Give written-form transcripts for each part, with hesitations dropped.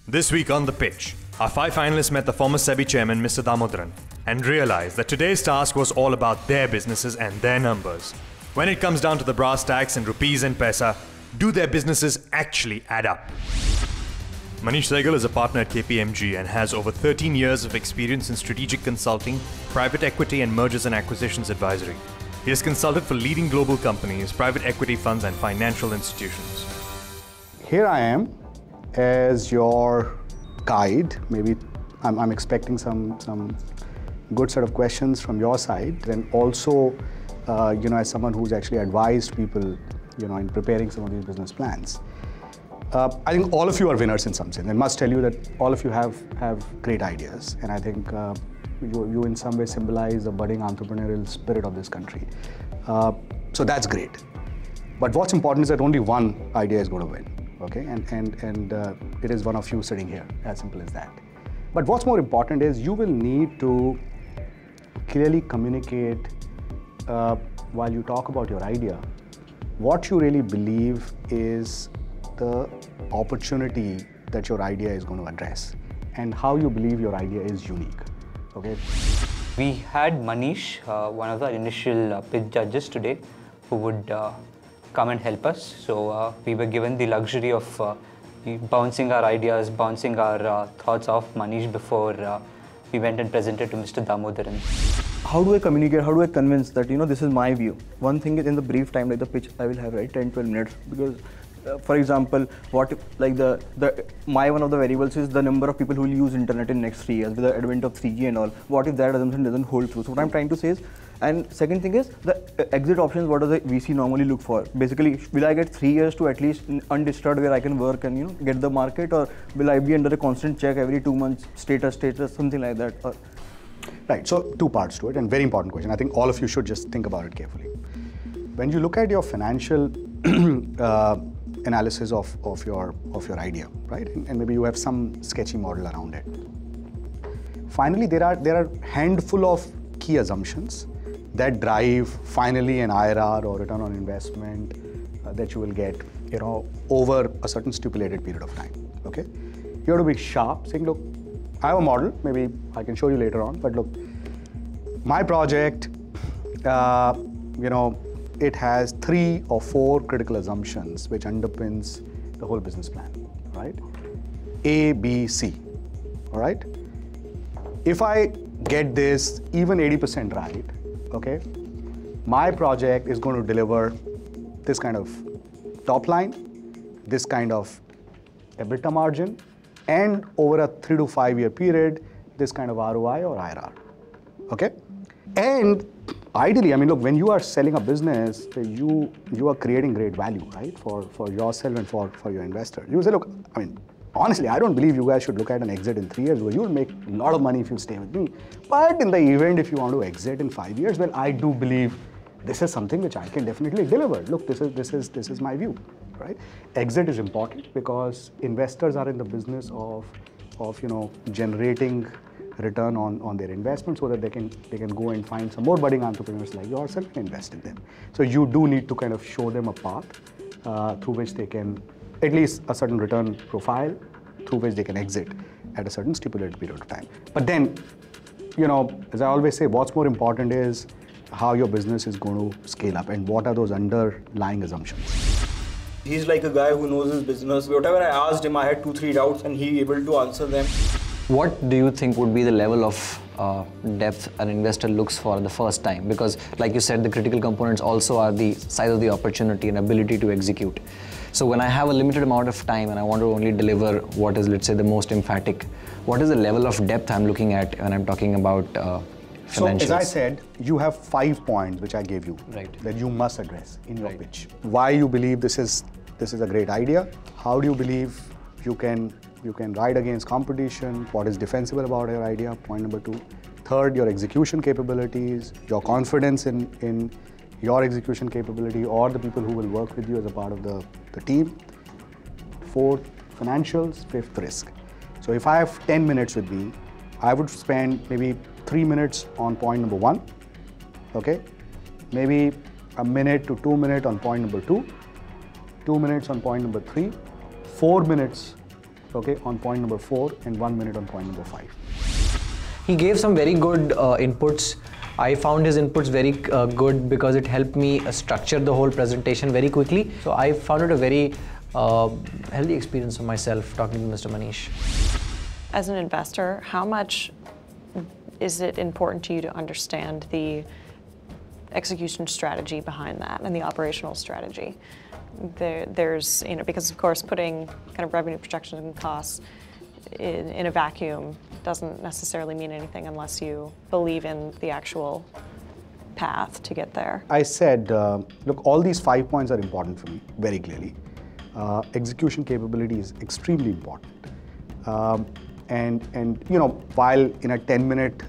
This week on The Pitch, our 5 finalists met the former SEBI chairman, Mr. Damodaran, and realized that today's task was all about their businesses and their numbers. When it comes down to the brass tacks and rupees and paisa, do their businesses actually add up? Manish Sehgal is a partner at KPMG and has over 13 years of experience in strategic consulting, private equity and mergers and acquisitions advisory. He has consulted for leading global companies, private equity funds and financial institutions. Here I am as your guide. Maybe I'm expecting some good set of questions from your side, and also as someone who's actually advised people in preparing some of these business plans. I think all of you are winners in some sense. I must tell you that all of you have great ideas, and I think you in some way symbolize the budding entrepreneurial spirit of this country. So that's great. But what's important is that only one idea is going to win. Okay, and it is one of you sitting here, as simple as that. But what's more important is you will need to clearly communicate while you talk about your idea, what you really believe is the opportunity that your idea is going to address, and how you believe your idea is unique. Okay. We had Manish, one of the initial pitch judges today, who would come and help us. So we were given the luxury of bouncing our ideas, bouncing our thoughts off Manish before we went and presented to Mr. Damodaran. How do I communicate, how do I convince that, this is my view? One thing is in the brief time, like the pitch, I will have 10-12 minutes, because for example, what if, like one of the variables is the number of people who will use internet in next 3 years with the advent of 3G and all. What if that assumption doesn't hold true? So what I'm trying to say is, and second thing is the exit options. What does the VC normally look for? Basically, will I get 3 years to at least undisturbed where I can work and get the market, or will I be under a constant check every 2 months, status, something like that? Right. So 2 parts to it, and very important question. I think all of you should just think about it carefully. When you look at your financial analysis of your idea, right, and maybe you have some sketchy model around it. Finally, there are handful of key assumptions that drive finally an IRR or return on investment that you will get, over a certain stipulated period of time. Okay, you have to be sharp, saying, look, I have a model. Maybe I can show you later on. But look, my project, it has 3 or 4 critical assumptions which underpins the whole business plan, right? A, B, C. All right. If I get this even 80% right, okay, my project is going to deliver this kind of top line, this kind of EBITDA margin, and over a 3 to 5 year period, this kind of ROI or IRR. Okay, and ideally, I mean, look, when you are selling a business, you are creating great value, right, for yourself and for your investor. You say, look, I mean, honestly, I don't believe you guys should look at an exit in 3 years. Well, you will make a lot of money if you stay with me. But in the event, if you want to exit in 5 years, well, I do believe this is something which I can definitely deliver. Look, this is my view, right? Exit is important because investors are in the business of generating return on their investment, so that they can go and find some more budding entrepreneurs like yourself and invest in them. So you do need to kind of show them a path through which they can, at least a certain return profile, through which they can exit at a certain stipulated period of time. But then, as I always say, what's more important is how your business is going to scale up and what are those underlying assumptions. He's like a guy who knows his business. Whatever I asked him, I had 2-3 doubts and he able to answer them. What do you think would be the level of depth an investor looks for the first time? Because like you said, the critical components also are the size of the opportunity and ability to execute. So when I have a limited amount of time and I want to only deliver what is, let's say, the most emphatic, what is the level of depth I'm looking at when I'm talking about financials? So as I said, you have 5 points which I gave you, right, that you must address in your pitch. Why you believe this is a great idea? How do you believe you can ride against competition? What is defensible about your idea? Point number 2. Third, your execution capabilities, your confidence in your execution capability or the people who will work with you as a part of the team. 4th, financials. 5th, risk. So if I have 10 minutes with me, I would spend maybe 3 minutes on point number 1, okay? Maybe a minute to 2 minutes on point number 2, 2 minutes on point number 3, 4 minutes, okay, on point number 4, and 1 minute on point number 5. He gave some very good inputs. I found his inputs very good because it helped me structure the whole presentation very quickly. So I found it a very healthy experience for myself talking to Mr. Manish. As an investor, how much is it important to you to understand the execution strategy behind that and the operational strategy? There's, because of course putting kind of revenue projections and costs in a vacuum doesn't necessarily mean anything unless you believe in the actual path to get there. I said, look, all these 5 points are important for me, very clearly. Execution capability is extremely important. And while in a 10-minute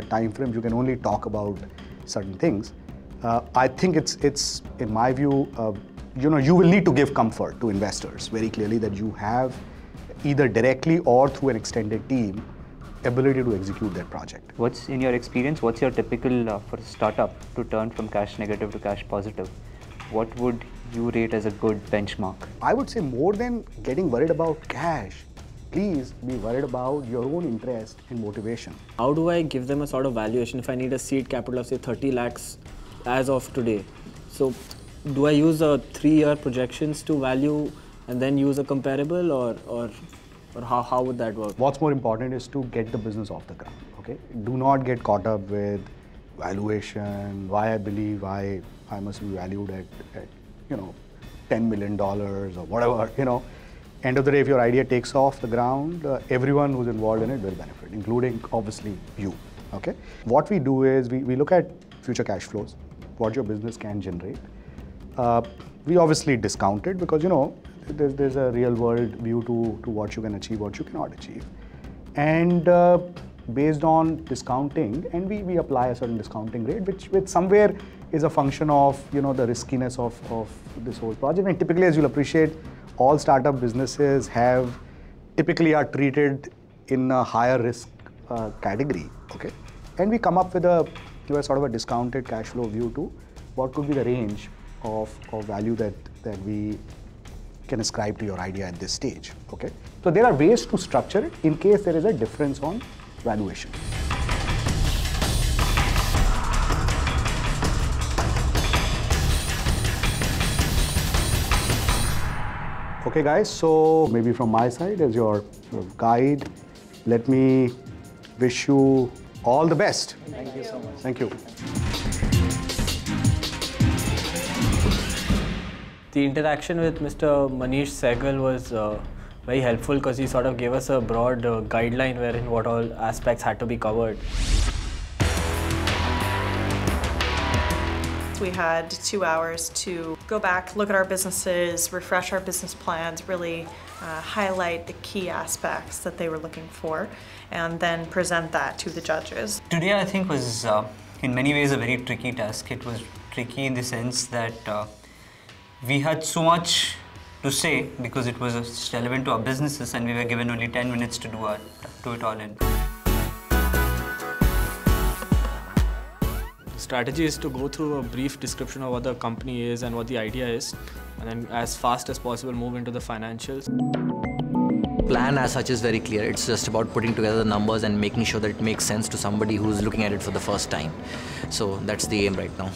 time frame you can only talk about certain things, I think it's in my view, you will need to give comfort to investors very clearly that you have either directly or through an extended team ability to execute that project. What's, in your experience, what's your typical for a startup to turn from cash negative to cash positive? What would you rate as a good benchmark? I would say more than getting worried about cash, please be worried about your own interest and motivation. How do I give them a sort of valuation if I need a seed capital of say 30 lakhs as of today? So do I use a 3-year projections to value and then use a comparable, or how would that work? What's more important is to get the business off the ground, okay? Do not get caught up with valuation, why I believe I must be valued at $10 million or whatever, End of the day, if your idea takes off the ground, everyone who's involved in it will benefit, including obviously you, okay? What we do is we look at future cash flows, what your business can generate. We obviously discount it because, there's a real world view to what you can achieve, what you cannot achieve. And based on discounting, and we apply a certain discounting rate, which somewhere is a function of, the riskiness of this whole project. And typically, as you'll appreciate, all startup businesses typically are treated in a higher risk category, okay? And we come up with a sort of a discounted cash flow view to what could be the range of value that we can ascribe to your idea at this stage, okay? So there are ways to structure it in case there is a difference on valuation. Okay guys, so maybe from my side as your guide, let me wish you all the best. Thank you so much. Thank you. The interaction with Mr. Manish Sehgal was very helpful because he sort of gave us a broad guideline wherein what all aspects had to be covered. We had 2 hours to go back, look at our businesses, refresh our business plans, really highlight the key aspects that they were looking for, and then present that to the judges. Today I think was in many ways a very tricky task. It was tricky in the sense that we had so much to say because it was relevant to our businesses and we were given only 10 minutes to do it all in. The strategy is to go through a brief description of what the company is and what the idea is, and then as fast as possible move into the financials. Plan as such is very clear. It's just about putting together the numbers and making sure that it makes sense to somebody who's looking at it for the first time. So that's the aim right now.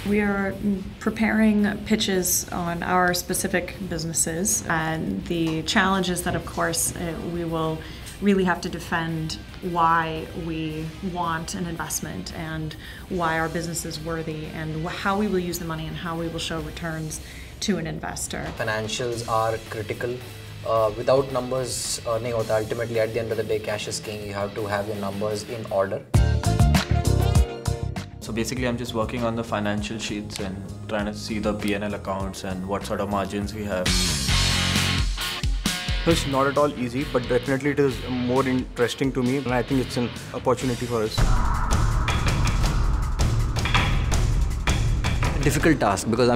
We are preparing pitches on our specific businesses, and the challenge is that, of course, we will really have to defend why we want an investment and why our business is worthy and how we will use the money and how we will show returns to an investor. Financials are critical. Without numbers, earning ultimately at the end of the day, cash is king. You have to have your numbers in order. So basically I'm just working on the financial sheets and trying to see the P&L accounts and what sort of margins we have. It's not at all easy, but definitely it is more interesting to me, and I think it's an opportunity for us. Difficult task because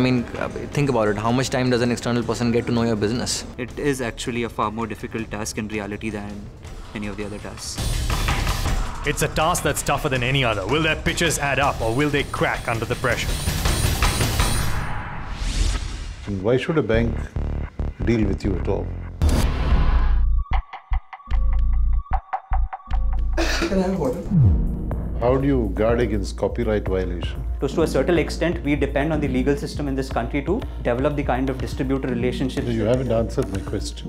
think about it, how much time does an external person get to know your business? It is actually a far more difficult task in reality than any of the other tasks. It's a task that's tougher than any other. Will their pitches add up or will they crack under the pressure? question. Why should a bank deal with you at all? Can I have water? How do you guard against copyright violation? To a certain extent, we depend on the legal system in this country to develop the kind of distributor relationships. You haven't answered my question.